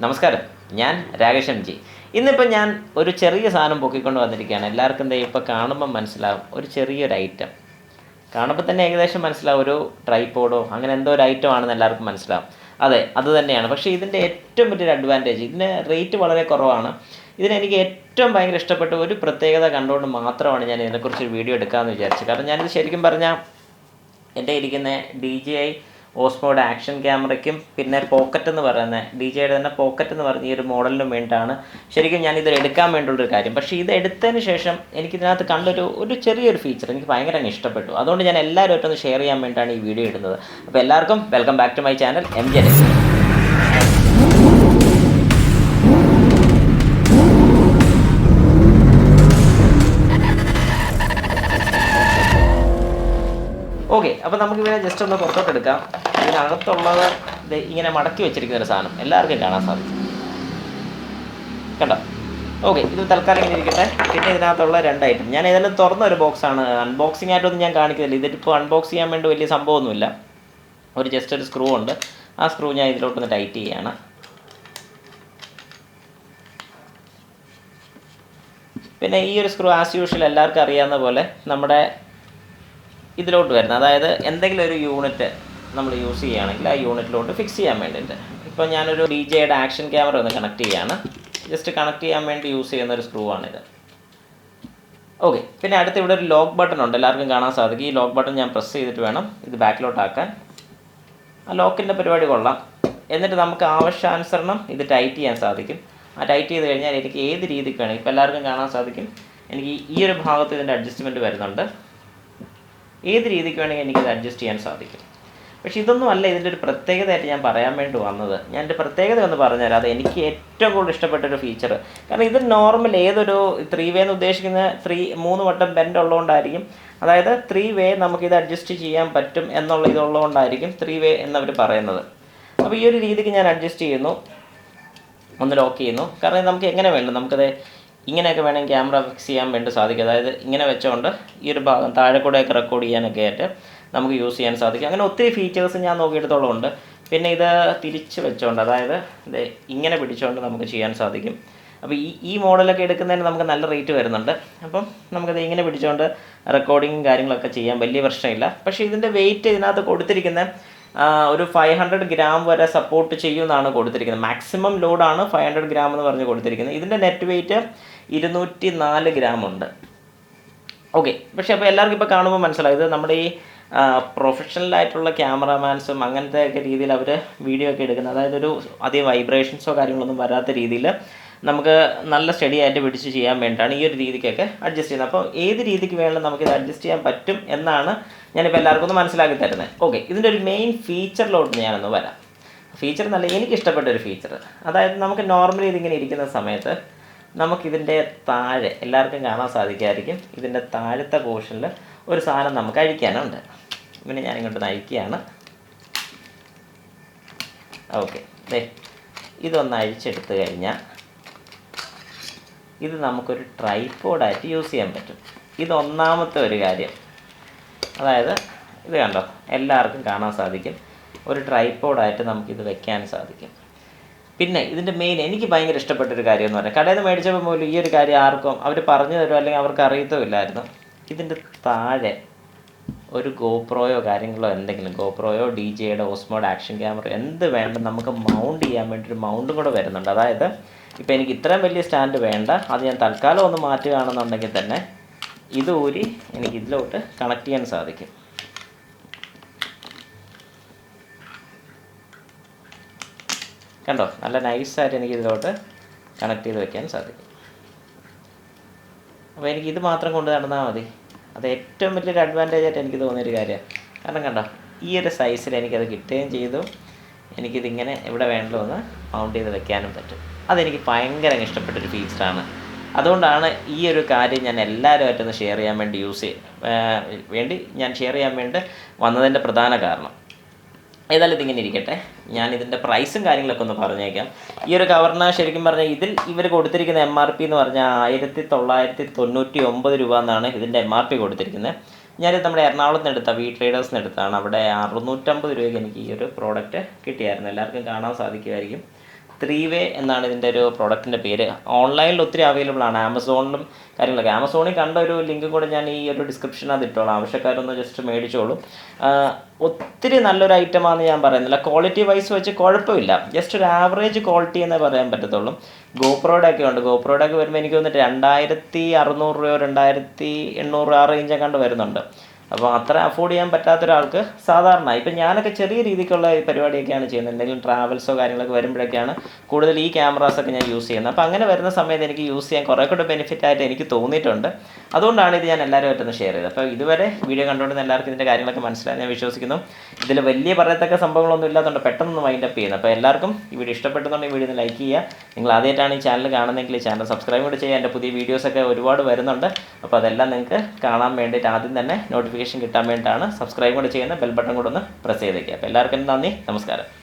നമസ്കാരം, ഞാൻ Rakesh M G. ഇന്നിപ്പോൾ ഞാൻ ഒരു ചെറിയ സാധനം പൊക്കിക്കൊണ്ട് വന്നിരിക്കുകയാണ്. എല്ലാവർക്കും എന്താ ഇപ്പോൾ കാണുമ്പോൾ മനസ്സിലാവും, ഒരു ചെറിയൊരു ഐറ്റം കാണുമ്പോൾ തന്നെ ഏകദേശം മനസ്സിലാവും, ഒരു ട്രൈപോഡോ അങ്ങനെ എന്തോ ഒരു ഐറ്റം ആണെന്ന് എല്ലാവർക്കും മനസ്സിലാവും. അതെ, അത് തന്നെയാണ്. പക്ഷേ ഇതിൻ്റെ ഏറ്റവും വലിയൊരു അഡ്വാൻറ്റേജ്, ഇതിന് റേറ്റ് വളരെ കുറവാണ്. ഇതിനെനിക്ക് ഏറ്റവും ഭയങ്കര ഇഷ്ടപ്പെട്ട ഒരു പ്രത്യേകത കണ്ടുകൊണ്ട് മാത്രമാണ് ഞാൻ ഇതിനെക്കുറിച്ചൊരു വീഡിയോ എടുക്കാമെന്ന് വിചാരിച്ചത്. കാരണം ഞാനിത് ശരിക്കും പറഞ്ഞാൽ എൻ്റെ ഇരിക്കുന്ന DJI ഓസ്മോയുടെ ആക്ഷൻ ക്യാമറയ്ക്കും പിന്നെ പോക്കറ്റ് എന്ന് പറയുന്ന DJIയുടെ തന്നെ പോക്കറ്റ് എന്ന് പറഞ്ഞ ഈ ഒരു മോഡലിനും വേണ്ടിയിട്ടാണ് ശരിക്കും ഞാനിത് എടുക്കാൻ വേണ്ടിയുള്ളൊരു കാര്യം. പക്ഷേ ഇത് എടുത്തതിന് ശേഷം എനിക്കിതിനകത്ത് കണ്ടൊരു ചെറിയൊരു ഫീച്ചർ എനിക്ക് ഭയങ്കര ഇഷ്ടപ്പെട്ടു. അതുകൊണ്ട് ഞാൻ എല്ലാവരുമായിട്ടൊന്ന് ഷെയർ ചെയ്യാൻ വേണ്ടിയിട്ടാണ് ഈ വീഡിയോ ഇടുന്നത്. അപ്പോൾ എല്ലാവർക്കും welcome back to my channel MJ. Okay, അപ്പോൾ നമുക്കിവിടെ ജസ്റ്റ് ഒന്ന് പുറത്തോട്ട് എടുക്കാം. ഇതിനകത്തുള്ളത് ഇങ്ങനെ മടക്കി വെച്ചിരിക്കുന്ന ഒരു സാധനം എല്ലാവർക്കും കാണാൻ സാധിക്കും, കണ്ടോ? ഓക്കെ, ഇത് തൽക്കാലം ഇങ്ങനെ ഇരിക്കട്ടെ. പിന്നെ ഇതിനകത്തുള്ള രണ്ട് ഐറ്റം ഞാൻ ഏതായാലും തുറന്ന ഒരു ബോക്സാണ്. അൺബോക്സിംഗ് ആയിട്ടൊന്നും ഞാൻ കാണിക്കുന്നില്ല. ഇതിപ്പോൾ അൺബോക്സ് ചെയ്യാൻ വേണ്ടി വലിയ സംഭവമൊന്നുമില്ല. ജസ്റ്റ് ഒരു സ്ക്രൂ ഉണ്ട്. ആ സ്ക്രൂ ഞാൻ ഇതിലോട്ടൊന്ന് ടൈറ്റ് ചെയ്യുകയാണ്. പിന്നെ ഈ ഒരു സ്ക്രൂ ആസ് യൂഷ്വൽ എല്ലാവർക്കും അറിയാവുന്ന പോലെ നമ്മുടെ ഇതിലോട്ട് വരുന്നത്, അതായത് എന്തെങ്കിലും ഒരു യൂണിറ്റ് നമ്മൾ യൂസ് ചെയ്യുകയാണെങ്കിൽ ആ യൂണിറ്റിലോട്ട് ഫിക്സ് ചെയ്യാൻ വേണ്ടിയിട്ട്. ഇപ്പോൾ ഞാനൊരു DJIയുടെ ആക്ഷൻ ക്യാമറ ഒന്ന് കണക്ട് ചെയ്യുകയാണ്. ജസ്റ്റ് കണക്ട് ചെയ്യാൻ വേണ്ടി യൂസ് ചെയ്യുന്ന ഒരു സ്ക്രൂ ആണിത്. ഓക്കെ, പിന്നെ അടുത്ത് ഇവിടെ ഒരു ലോക്ക് ബട്ടൺ ഉണ്ട്, എല്ലാവർക്കും കാണാൻ സാധിക്കും. ഈ ലോക്ക് ബട്ടൺ ഞാൻ പ്രസ് ചെയ്തിട്ട് വേണം ഇത് ബാക്കിലോട്ടാക്കാൻ. ആ ലോക്കിൻ്റെ പരിപാടി കൊള്ളാം. എന്നിട്ട് നമുക്ക് ആവശ്യാനുസരണം ഇത് ടൈറ്റ് ചെയ്യാൻ സാധിക്കും. ആ ടൈറ്റ് ചെയ്ത് കഴിഞ്ഞാൽ എനിക്ക് ഏത് രീതിക്ക് വേണമെങ്കിൽ, ഇപ്പോൾ എല്ലാവർക്കും കാണാൻ സാധിക്കും, എനിക്ക് ഈ ഒരു ഭാഗത്ത് ഇതിൻ്റെ അഡ്ജസ്റ്റ്മെൻറ്റ് വരുന്നുണ്ട്. ഏത് രീതിക്ക് വേണമെങ്കിൽ എനിക്കത് അഡ്ജസ്റ്റ് ചെയ്യാൻ സാധിക്കും. പക്ഷേ ഇതൊന്നും അല്ല ഇതിൻ്റെ ഒരു പ്രത്യേകതയായിട്ട് ഞാൻ പറയാൻ വേണ്ടി വന്നത്. ഞാൻ എൻ്റെ പ്രത്യേകത ഒന്ന് പറഞ്ഞുതരാം. അത് എനിക്ക് ഏറ്റവും കൂടുതൽ ഇഷ്ടപ്പെട്ടൊരു ഫീച്ചർ. കാരണം ഇത് നോർമൽ ഏതൊരു 3 വേ എന്ന് ഉദ്ദേശിക്കുന്ന 3 വട്ടം ബെൻഡ് ഉള്ളതുകൊണ്ടായിരിക്കും. അതായത് 3 വേ നമുക്കിത് അഡ്ജസ്റ്റ് ചെയ്യാൻ പറ്റും എന്നുള്ള ഇതുള്ളതുകൊണ്ടായിരിക്കും 3 വേ എന്നവർ പറയുന്നത്. അപ്പോൾ ഈ ഒരു രീതിക്ക് ഞാൻ അഡ്ജസ്റ്റ് ചെയ്യുന്നു, ഒന്ന് ലോക്ക് ചെയ്യുന്നു. കാരണം നമുക്ക് എങ്ങനെ വേണം, നമുക്കത് ഇങ്ങനെയൊക്കെ വേണമെങ്കിൽ ക്യാമറ ഫിക്സ് ചെയ്യാൻ വേണ്ടി സാധിക്കും. അതായത് ഇങ്ങനെ വെച്ചുകൊണ്ട് ഈ ഒരു ഭാഗം താഴെ കൂടെയൊക്കെ റെക്കോർഡ് ചെയ്യാനൊക്കെ ആയിട്ട് നമുക്ക് യൂസ് ചെയ്യാൻ സാധിക്കും. അങ്ങനെ ഒത്തിരി ഫീച്ചേഴ്സ് ഞാൻ നോക്കിയെടുത്തോളം ഉണ്ട്. പിന്നെ ഇത് തിരിച്ച് വെച്ചുകൊണ്ട്, അതായത് ഇത് ഇങ്ങനെ പിടിച്ചുകൊണ്ട് നമുക്ക് ചെയ്യാൻ സാധിക്കും. അപ്പോൾ ഈ മോഡലൊക്കെ എടുക്കുന്നതിന് നമുക്ക് നല്ല റേറ്റ് വരുന്നുണ്ട്. അപ്പം നമുക്കത് ഇങ്ങനെ പിടിച്ചുകൊണ്ട് റെക്കോർഡിങ്ങും കാര്യങ്ങളൊക്കെ ചെയ്യാൻ വലിയ പ്രശ്നമില്ല. പക്ഷേ ഇതിൻ്റെ വെയിറ്റ് ഇതിനകത്ത് കൊടുത്തിരിക്കുന്ന ഒരു 500 ഗ്രാം വരെ സപ്പോർട്ട് ചെയ്യുമെന്നാണ് കൊടുത്തിരിക്കുന്നത്. മാക്സിമം ലോഡാണ് 500 ഗ്രാം എന്ന് പറഞ്ഞ് കൊടുത്തിരിക്കുന്നത്. ഇതിൻ്റെ നെറ്റ് വെയിറ്റ് 204 ഗ്രാം ഉണ്ട്. ഓക്കെ, പക്ഷേ അപ്പോൾ എല്ലാവർക്കും ഇപ്പോൾ കാണുമ്പോൾ മനസ്സിലായി, ഇത് നമ്മുടെ ഈ പ്രൊഫഷണലായിട്ടുള്ള ക്യാമറാമാൻസും അങ്ങനത്തെ ഒക്കെ രീതിയിൽ അവർ വീഡിയോ ഒക്കെ എടുക്കുന്നത്, അതായത് ഒരു അധികം വൈബ്രേഷൻസോ കാര്യങ്ങളൊന്നും വരാത്ത രീതിയിൽ നമുക്ക് നല്ല സ്റ്റഡി ആയിട്ട് പിടിച്ച് ചെയ്യാൻ വേണ്ടിയിട്ടാണ് ഈ ഒരു രീതിക്കൊക്കെ അഡ്ജസ്റ്റ് ചെയ്യുന്നത്. അപ്പോൾ ഏത് രീതിക്ക് വേണമെങ്കിലും നമുക്കിത് അഡ്ജസ്റ്റ് ചെയ്യാൻ പറ്റും എന്നാണ് ഞാനിപ്പോൾ എല്ലാവർക്കും ഒന്ന് മനസ്സിലാക്കി തരുന്നത്. ഓക്കെ, ഇതിൻ്റെ ഒരു മെയിൻ ഫീച്ചറിലോട്ട് ഞാനൊന്ന് വരാം. ഫീച്ചർ നല്ല എനിക്കിഷ്ടപ്പെട്ടൊരു ഫീച്ചർ, അതായത് നമുക്ക് നോർമലി ഇതിങ്ങനെ ഇരിക്കുന്ന സമയത്ത് നമുക്കിതിൻ്റെ താഴെ എല്ലാവർക്കും കാണാൻ സാധിക്കുമായിരിക്കും, ഇതിൻ്റെ താഴത്തെ പോർഷനിൽ ഒരു സാധനം നമുക്ക് അഴിക്കാനുണ്ട്. പിന്നെ ഞാനിങ്ങോട്ട് അഴിക്കുകയാണ്. ഓക്കെ, ഇതൊന്ന് അഴിച്ചെടുത്ത് കഴിഞ്ഞാൽ ഇത് നമുക്കൊരു ട്രൈപോഡായിട്ട് യൂസ് ചെയ്യാൻ പറ്റും. ഇത് ഒന്നാമത്തെ ഒരു കാര്യം. അതായത് ഇത് കണ്ടോ, എല്ലാവർക്കും കാണാൻ സാധിക്കും, ഒരു ട്രൈപോഡായിട്ട് നമുക്കിത് വെക്കാൻ സാധിക്കും. പിന്നെ ഇതിൻ്റെ മെയിൻ എനിക്ക് ഭയങ്കര ഇഷ്ടപ്പെട്ടൊരു കാര്യം എന്ന് പറഞ്ഞാൽ, കടയിൽ നിന്ന് മേടിച്ചപ്പോൾ പോലും ഈ ഒരു കാര്യം ആർക്കും അവർ പറഞ്ഞു തരുമോ അല്ലെങ്കിൽ അവർക്ക് അറിയത്തുമില്ലായിരുന്നു. ഇതിൻ്റെ താഴെ ഒരു ഗോപ്രോയോ കാര്യങ്ങളോ എന്തെങ്കിലും, ഗോപ്രോയോ DJIയുടെ ഓസ്മോയുടെ ആക്ഷൻ ക്യാമറ എന്ത് വേണ്ട നമുക്ക് മൗണ്ട് ചെയ്യാൻ വേണ്ടി ഒരു മൗണ്ടും കൂടെ വരുന്നുണ്ട്. അതായത് ഇപ്പോൾ എനിക്ക് ഇത്രയും വലിയ സ്റ്റാൻഡ് വേണ്ട, അത് ഞാൻ തൽക്കാലം ഒന്ന് മാറ്റുകയാണെന്നുണ്ടെങ്കിൽ തന്നെ ഇത് ഊരി എനിക്ക് ഇതിലോട്ട് കണക്ട് ചെയ്യാൻ സാധിക്കും. കണ്ടോ, നല്ല നൈസായിട്ട് എനിക്ക് ഇതിലോട്ട് കണക്ട് ചെയ്ത് വെക്കാൻ സാധിക്കും. അപ്പോൾ എനിക്കിത് മാത്രം കൊണ്ട് നടന്നാൽ മതി. അത് ഏറ്റവും വലിയൊരു അഡ്വാൻറ്റേജ് ആയിട്ട് എനിക്ക് തോന്നിയൊരു കാര്യമാണ്. കാരണം കണ്ടോ, ഈ ഒരു സൈസിൽ എനിക്കത് കിട്ടുകയും ചെയ്തു. എനിക്കിതിങ്ങനെ എവിടെ വേണ്ടല്ലോ ഒന്ന് മൗണ്ട് ചെയ്ത് വെക്കാനും പറ്റും. അതെനിക്ക് ഭയങ്കര ഇഷ്ടപ്പെട്ടൊരു ഫീച്ചറാണ്. അതുകൊണ്ടാണ് ഈ ഒരു കാര്യം ഞാൻ എല്ലാവരുമായിട്ടൊന്ന് ഷെയർ ചെയ്യാൻ വേണ്ടി ഷെയർ ചെയ്യാൻ വേണ്ടി വന്നതിൻ്റെ പ്രധാന കാരണം. ഏതായാലും ഇതിങ്ങനെ ഇരിക്കട്ടെ. ഞാനിതിൻ്റെ പ്രൈസും കാര്യങ്ങളൊക്കെ ഒന്ന് പറഞ്ഞേക്കാം. ഈ ഒരു കവറിന് ശരിക്കും പറഞ്ഞാൽ ഇതിൽ ഇവർ കൊടുത്തിരിക്കുന്ന MRP എന്ന് പറഞ്ഞാൽ 1999 രൂപ എന്നാണ് ഇതിൻ്റെ MRP കൊടുത്തിരിക്കുന്നത്. ഞാനിത് നമ്മുടെ എറണാകുളത്ത് നിന്ന് എടുത്ത ട്രേഡേഴ്സിന് എടുത്താണ്. അവിടെ 650 രൂപയ്ക്ക് എനിക്ക് ഈ ഒരു പ്രോഡക്റ്റ് കിട്ടിയായിരുന്നു. എല്ലാവർക്കും കാണാൻ സാധിക്കുമായിരിക്കും. 3 വേ എന്നാണ് ഇതിൻ്റെ ഒരു പ്രോഡക്റ്റിൻ്റെ പേര്. ഓൺലൈനിൽ ഒത്തിരി അവൈലബിൾ ആണ്, ആമസോണിലും കാര്യങ്ങളൊക്കെ. ആമസോണിൽ കണ്ട ഒരു ലിങ്ക് കൂടെ ഞാൻ ഈ ഒരു ഡിസ്ക്രിപ്ഷനകത്ത് ഇട്ടോളാം, ആവശ്യക്കാരൊന്ന് ജസ്റ്റ് മേടിച്ചോളൂ. ഒത്തിരി നല്ലൊരു ഐറ്റമാണെന്ന് ഞാൻ പറയുന്നില്ല, ക്വാളിറ്റി വൈസ് വെച്ച് കുഴപ്പമില്ല, ജസ്റ്റ് ഒരു ആവറേജ് ക്വാളിറ്റി എന്നേ പറയാൻ പറ്റത്തുള്ളൂ. ഗോപ്രോയുടെ ഒക്കെ ഉണ്ട്, ഗോപ്രോയുടെ ഒക്കെ വരുമ്പോൾ എനിക്ക് തോന്നിയിട്ട് 2600 രൂപയോ 2800 ആ റേഞ്ചൊക്കെ കണ്ട് വരുന്നുണ്ട്. അപ്പോൾ അത്ര അഫോർഡ് ചെയ്യാൻ പറ്റാത്ത ഒരാൾക്ക് സാധാരണ ഇപ്പം ഞാനൊക്കെ ചെറിയ രീതിക്കുള്ള പരിപാടിയൊക്കെയാണ് ചെയ്യുന്നത്. എന്തെങ്കിലും ട്രാവൽസോ കാര്യങ്ങളൊക്കെ വരുമ്പോഴൊക്കെയാണ് കൂടുതൽ ഈ ക്യാമറാസൊക്കെ ഞാൻ യൂസ് ചെയ്യുന്നത്. അപ്പോൾ അങ്ങനെ വരുന്ന സമയത്ത് എനിക്ക് യൂസ് ചെയ്യാൻ കുറേ കൂടെ ബെനിഫിറ്റ് ആയിട്ട് എനിക്ക് തോന്നിയിട്ടുണ്ട്. അതുകൊണ്ടാണ് ഇത് ഞാൻ എല്ലാവരുമായിട്ടൊന്ന് ഷെയർ ചെയ്തത്. അപ്പോൾ ഇതുവരെ വീഡിയോ കണ്ടുകൊണ്ടിരുന്ന എല്ലാവർക്കും ഇതിൻ്റെ കാര്യങ്ങളൊക്കെ മനസ്സിലായി ഞാൻ വിശ്വസിക്കുന്നു. ഇതിൽ വലിയ പറയത്തക്ക സംഭവങ്ങളൊന്നും ഇല്ലാത്തതുകൊണ്ട് പെട്ടെന്ന് വൈൻഡ് അപ്പ് ചെയ്യുന്നത്. അപ്പോൾ എല്ലാവർക്കും ഈ വീഡിയോ ഇഷ്ടപ്പെട്ടെന്നുണ്ടെങ്കിൽ വീഡിയോ ഒന്ന് ലൈക്ക് ചെയ്യുക. നിങ്ങൾ ആദ്യമായിട്ടാണ് ഈ ചാനൽ കാണുന്നതെങ്കിൽ ഈ ചാനൽ സബ്സ്ക്രൈബ് കൂടി ചെയ്യുക. എൻ്റെ പുതിയ വീഡിയോസൊക്കെ ഒരുപാട് വരുന്നുണ്ട്. അപ്പോൾ അതെല്ലാം നിങ്ങൾക്ക് കാണാൻ വേണ്ടിയിട്ട് ആദ്യം തന്നെ നോട്ടിഫിക്കേഷൻ കിട്ടാൻ വേണ്ടിയിട്ടാണ് സബ്സ്ക്രൈബ് കൂടി ചെയ്യുന്ന ബെൽ ബട്ടൺ കൂടെ ഒന്ന് പ്രസ് ചെയ്തേക്കുക. അപ്പോൾ എല്ലാവർക്കും നന്ദി, നമസ്കാരം.